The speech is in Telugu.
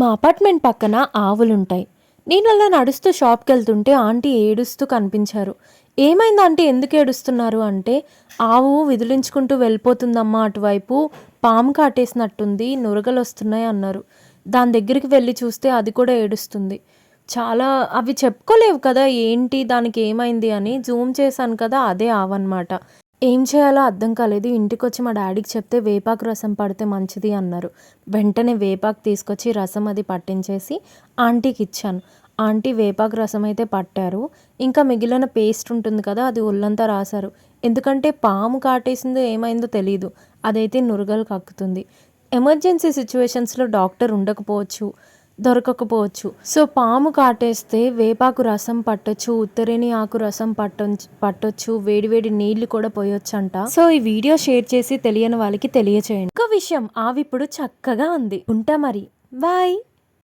మా అపార్ట్మెంట్ పక్కన ఆవులుంటాయి. నేను అలా నడుస్తూ షాప్కి వెళ్తుంటే ఆంటీ ఏడుస్తూ కనిపించారు. ఏమైంది ఆంటీ, ఎందుకు ఏడుస్తున్నారు అంటే, ఆవు విదిలించుకుంటూ వెళ్ళిపోతుందమ్మా అటువైపు, పాము కాటేసినట్టుంది, నురగలు వస్తున్నాయి అన్నారు. దాని దగ్గరికి వెళ్ళి చూస్తే అది కూడా ఏడుస్తుంది. చాలా అవి చెప్పుకోలేవు కదా ఏంటి దానికి ఏమైంది అని. జూమ్ చేశాను కదా, అదే ఆవన్నమాట. ఏం చేయాలో అర్థం కాలేదు. ఇంటికొచ్చి మా డాడీకి చెప్తే వేపాకు రసం పడితే మంచిది అన్నారు. వెంటనే వేపాకు తీసుకొచ్చి రసం అది పట్టించేసి ఆంటీకి ఇచ్చాను. ఆంటీ వేపాకు రసం అయితే పట్టారు. ఇంకా మిగిలిన పేస్ట్ ఉంటుంది కదా, అది ఒళ్ళంతా రాశారు. ఎందుకంటే పాము కాటేసిందో ఏమైందో తెలీదు, అదైతే నురగలు కక్కుతుంది. ఎమర్జెన్సీ సిచ్యువేషన్స్లో డాక్టర్ ఉండకపోవచ్చు, దొరకకపోవచ్చు. సో పాము కాటేస్తే వేపాకు రసం పట్టొచ్చు, ఉత్తరేణి ఆకు రసం పట్టొచ్చు, వేడివేడి నీళ్లు కూడా పోయొచ్చంట. సో ఈ వీడియో షేర్ చేసి తెలియని వాళ్ళకి తెలియచేయండి. ఒక విషయం, ఆవిప్పుడు చక్కగా ఉంది. ఉంటా మరి, బాయ్.